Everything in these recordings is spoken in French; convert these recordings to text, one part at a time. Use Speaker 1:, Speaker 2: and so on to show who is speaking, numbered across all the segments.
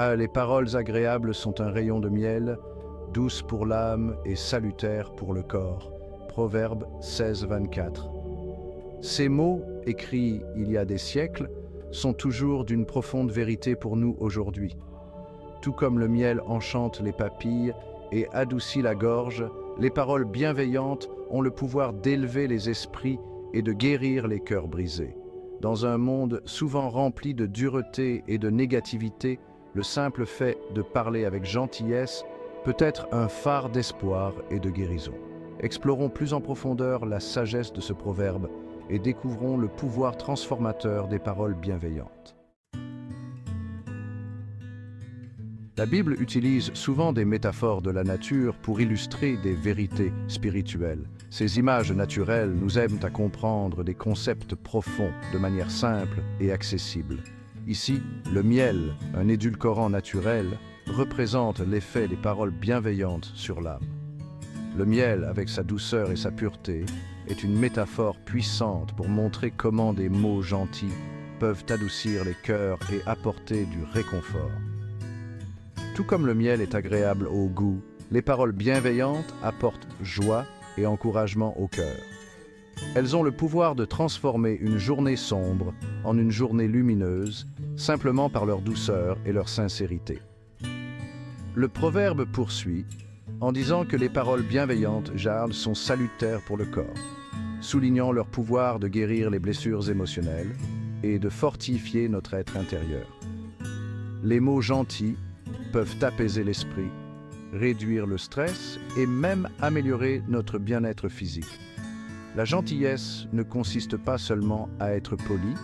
Speaker 1: Ah, les paroles agréables sont un rayon de miel, douces pour l'âme et salutaires pour le corps. Proverbe 16, 24. Ces mots, écrits il y a des siècles, sont toujours d'une profonde vérité pour nous aujourd'hui. Tout comme le miel enchante les papilles et adoucit la gorge, les paroles bienveillantes ont le pouvoir d'élever les esprits et de guérir les cœurs brisés. Dans un monde souvent rempli de dureté et de négativité, le simple fait de parler avec gentillesse peut être un phare d'espoir et de guérison. Explorons plus en profondeur la sagesse de ce proverbe et découvrons le pouvoir transformateur des paroles bienveillantes. La Bible utilise souvent des métaphores de la nature pour illustrer des vérités spirituelles. Ces images naturelles nous aident à comprendre des concepts profonds de manière simple et accessible. Ici, le miel, un édulcorant naturel, représente l'effet des paroles bienveillantes sur l'âme. Le miel, avec sa douceur et sa pureté, est une métaphore puissante pour montrer comment des mots gentils peuvent adoucir les cœurs et apporter du réconfort. Tout comme le miel est agréable au goût, les paroles bienveillantes apportent joie et encouragement au cœur. Elles ont le pouvoir de transformer une journée sombre en une journée lumineuse, simplement par leur douceur et leur sincérité. Le proverbe poursuit en disant que les paroles bienveillantes sont salutaires pour le corps, soulignant leur pouvoir de guérir les blessures émotionnelles et de fortifier notre être intérieur. Les mots gentils peuvent apaiser l'esprit, réduire le stress et même améliorer notre bien-être physique. La gentillesse ne consiste pas seulement à être poli,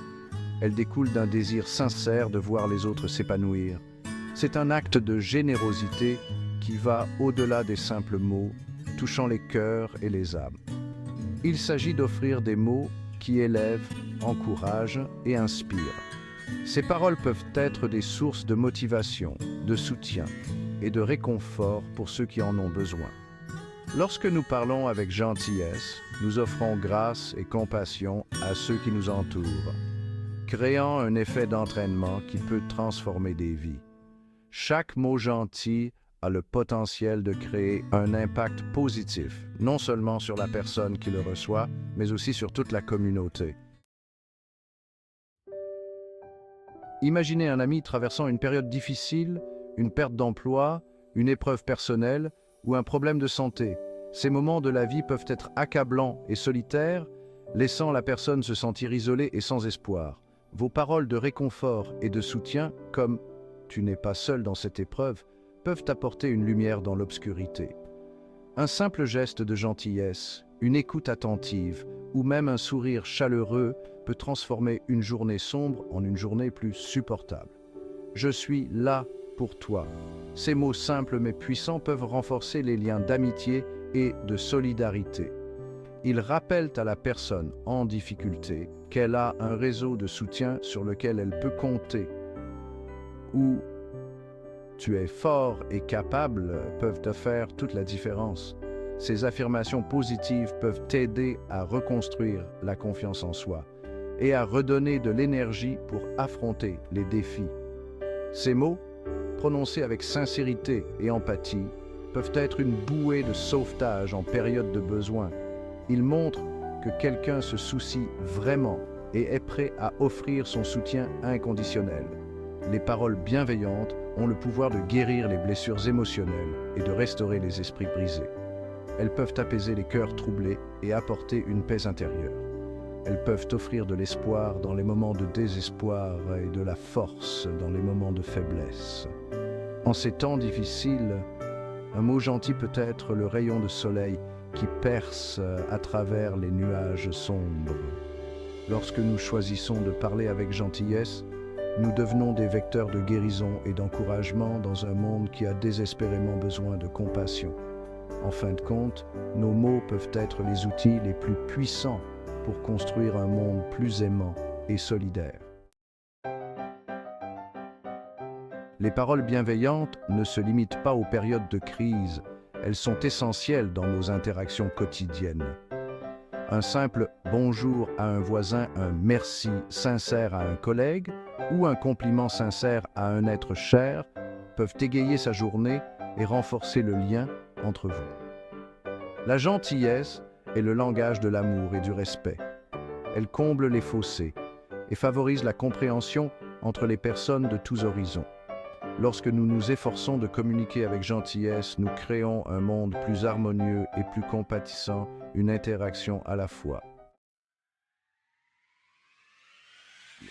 Speaker 1: elle découle d'un désir sincère de voir les autres s'épanouir. C'est un acte de générosité qui va au-delà des simples mots, touchant les cœurs et les âmes. Il s'agit d'offrir des mots qui élèvent, encouragent et inspirent. Ces paroles peuvent être des sources de motivation, de soutien et de réconfort pour ceux qui en ont besoin. Lorsque nous parlons avec gentillesse, nous offrons grâce et compassion à ceux qui nous entourent, créant un effet d'entraînement qui peut transformer des vies. Chaque mot gentil a le potentiel de créer un impact positif, non seulement sur la personne qui le reçoit, mais aussi sur toute la communauté. Imaginez un ami traversant une période difficile, une perte d'emploi, une épreuve personnelle ou un problème de santé. Ces moments de la vie peuvent être accablants et solitaires, laissant la personne se sentir isolée et sans espoir. Vos paroles de réconfort et de soutien, comme « tu n'es pas seul dans cette épreuve », peuvent apporter une lumière dans l'obscurité. Un simple geste de gentillesse, une écoute attentive ou même un sourire chaleureux peut transformer une journée sombre en une journée plus supportable. Je suis là pour toi. Ces mots simples mais puissants peuvent renforcer les liens d'amitié et de solidarité. Ils rappellent à la personne en difficulté qu'elle a un réseau de soutien sur lequel elle peut compter. Ou tu es fort et capable peuvent te faire toute la différence. Ces affirmations positives peuvent t'aider à reconstruire la confiance en soi et à redonner de l'énergie pour affronter les défis. Ces mots, prononcés avec sincérité et empathie, peuvent être une bouée de sauvetage en période de besoin. Ils montrent que quelqu'un se soucie vraiment et est prêt à offrir son soutien inconditionnel. Les paroles bienveillantes ont le pouvoir de guérir les blessures émotionnelles et de restaurer les esprits brisés. Elles peuvent apaiser les cœurs troublés et apporter une paix intérieure. Elles peuvent offrir de l'espoir dans les moments de désespoir et de la force dans les moments de faiblesse. En ces temps difficiles, un mot gentil peut être le rayon de soleil qui perce à travers les nuages sombres. Lorsque nous choisissons de parler avec gentillesse, nous devenons des vecteurs de guérison et d'encouragement dans un monde qui a désespérément besoin de compassion. En fin de compte, nos mots peuvent être les outils les plus puissants pour construire un monde plus aimant et solidaire. Les paroles bienveillantes ne se limitent pas aux périodes de crise, elles sont essentielles dans nos interactions quotidiennes. Un simple bonjour à un voisin, un merci sincère à un collègue ou un compliment sincère à un être cher peuvent égayer sa journée et renforcer le lien entre vous. La gentillesse est le langage de l'amour et du respect. Elle comble les fossés et favorise la compréhension entre les personnes de tous horizons. Lorsque nous nous efforçons de communiquer avec gentillesse, nous créons un monde plus harmonieux et plus compatissant, une interaction à la fois.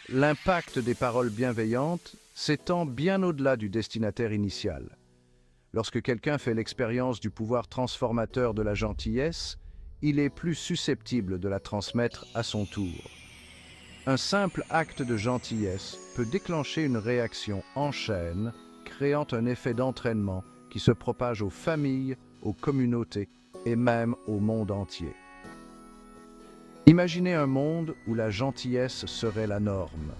Speaker 1: L'impact des paroles bienveillantes s'étend bien au-delà du destinataire initial. Lorsque quelqu'un fait l'expérience du pouvoir transformateur de la gentillesse, il est plus susceptible de la transmettre à son tour. Un simple acte de gentillesse peut déclencher une réaction en chaîne, créant un effet d'entraînement qui se propage aux familles, aux communautés et même au monde entier. Imaginez un monde où la gentillesse serait la norme,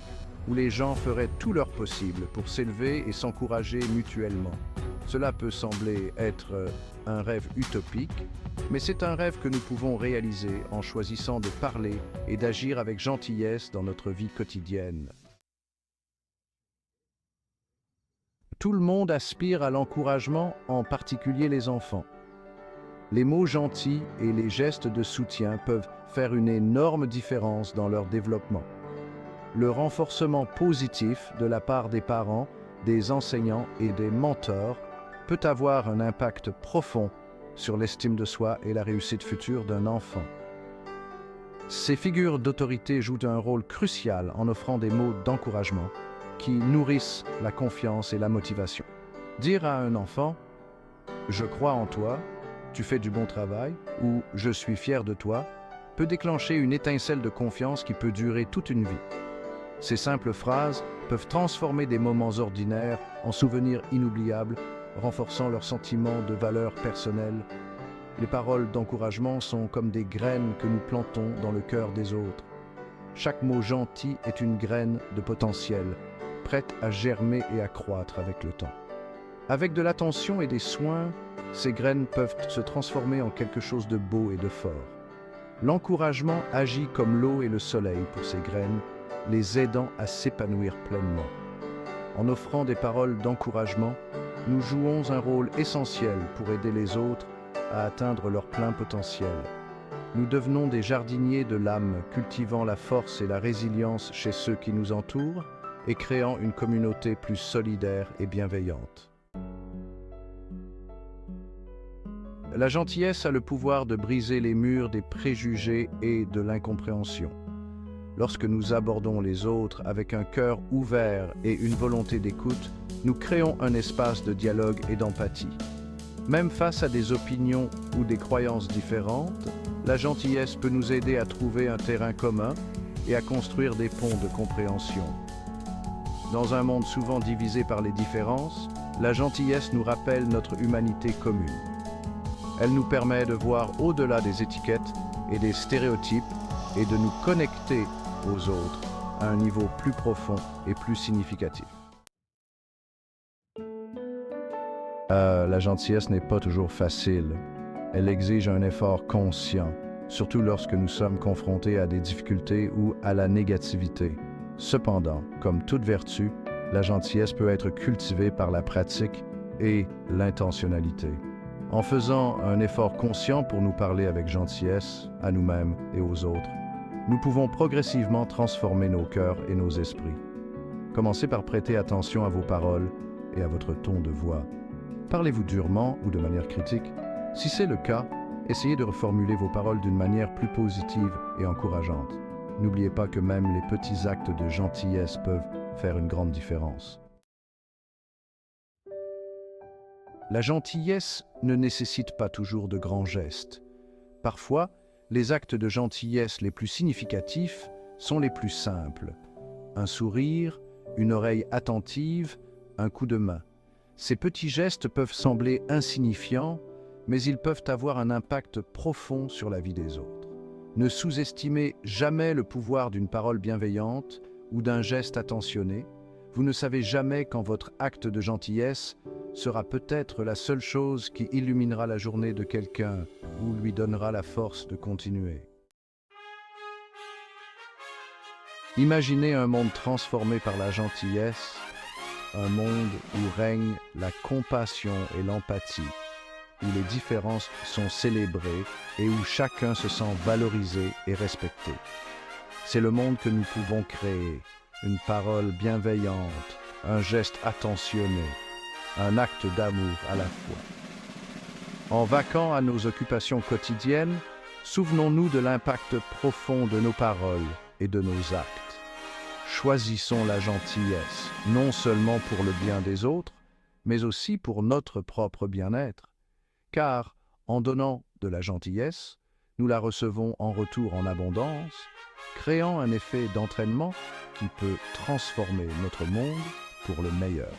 Speaker 1: où les gens feraient tout leur possible pour s'élever et s'encourager mutuellement. Cela peut sembler être un rêve utopique, mais c'est un rêve que nous pouvons réaliser en choisissant de parler et d'agir avec gentillesse dans notre vie quotidienne. Tout le monde aspire à l'encouragement, en particulier les enfants. Les mots gentils et les gestes de soutien peuvent faire une énorme différence dans leur développement. Le renforcement positif de la part des parents, des enseignants et des mentors peut avoir un impact profond sur l'estime de soi et la réussite future d'un enfant. Ces figures d'autorité jouent un rôle crucial en offrant des mots d'encouragement qui nourrissent la confiance et la motivation. Dire à un enfant « Je crois en toi », « Tu fais du bon travail » ou « Je suis fier de toi » peut déclencher une étincelle de confiance qui peut durer toute une vie. Ces simples phrases peuvent transformer des moments ordinaires en souvenirs inoubliables, renforçant leur sentiment de valeur personnelle. Les paroles d'encouragement sont comme des graines que nous plantons dans le cœur des autres. Chaque mot gentil est une graine de potentiel, prête à germer et à croître avec le temps. Avec de l'attention et des soins, ces graines peuvent se transformer en quelque chose de beau et de fort. L'encouragement agit comme l'eau et le soleil pour ces graines, les aidant à s'épanouir pleinement. En offrant des paroles d'encouragement, nous jouons un rôle essentiel pour aider les autres à atteindre leur plein potentiel. Nous devenons des jardiniers de l'âme, cultivant la force et la résilience chez ceux qui nous entourent et créant une communauté plus solidaire et bienveillante. La gentillesse a le pouvoir de briser les murs des préjugés et de l'incompréhension. Lorsque nous abordons les autres avec un cœur ouvert et une volonté d'écoute, nous créons un espace de dialogue et d'empathie. Même face à des opinions ou des croyances différentes, la gentillesse peut nous aider à trouver un terrain commun et à construire des ponts de compréhension. Dans un monde souvent divisé par les différences, la gentillesse nous rappelle notre humanité commune. Elle nous permet de voir au-delà des étiquettes et des stéréotypes et de nous connecter aux autres à un niveau plus profond et plus significatif. La gentillesse n'est pas toujours facile. Elle exige un effort conscient, surtout lorsque nous sommes confrontés à des difficultés ou à la négativité. Cependant, comme toute vertu, la gentillesse peut être cultivée par la pratique et l'intentionnalité. En faisant un effort conscient pour nous parler avec gentillesse, à nous-mêmes et aux autres, nous pouvons progressivement transformer nos cœurs et nos esprits. Commencez par prêter attention à vos paroles et à votre ton de voix. Parlez-vous durement ou de manière critique? Si c'est le cas, essayez de reformuler vos paroles d'une manière plus positive et encourageante. N'oubliez pas que même les petits actes de gentillesse peuvent faire une grande différence. La gentillesse ne nécessite pas toujours de grands gestes. Parfois, les actes de gentillesse les plus significatifs sont les plus simples. Un sourire, une oreille attentive, un coup de main. Ces petits gestes peuvent sembler insignifiants, mais ils peuvent avoir un impact profond sur la vie des autres. Ne sous-estimez jamais le pouvoir d'une parole bienveillante ou d'un geste attentionné. Vous ne savez jamais quand votre acte de gentillesse sera peut-être la seule chose qui illuminera la journée de quelqu'un ou lui donnera la force de continuer. Imaginez un monde transformé par la gentillesse. un monde où règne la compassion et l'empathie, où les différences sont célébrées et où chacun se sent valorisé et respecté. C'est le monde que nous pouvons créer, une parole bienveillante, un geste attentionné, un acte d'amour à la fois. En vaquant à nos occupations quotidiennes, souvenons-nous de l'impact profond de nos paroles et de nos actes. Choisissons la gentillesse, non seulement pour le bien des autres, mais aussi pour notre propre bien-être. Car, en donnant de la gentillesse, nous la recevons en retour en abondance, créant un effet d'entraînement qui peut transformer notre monde pour le meilleur.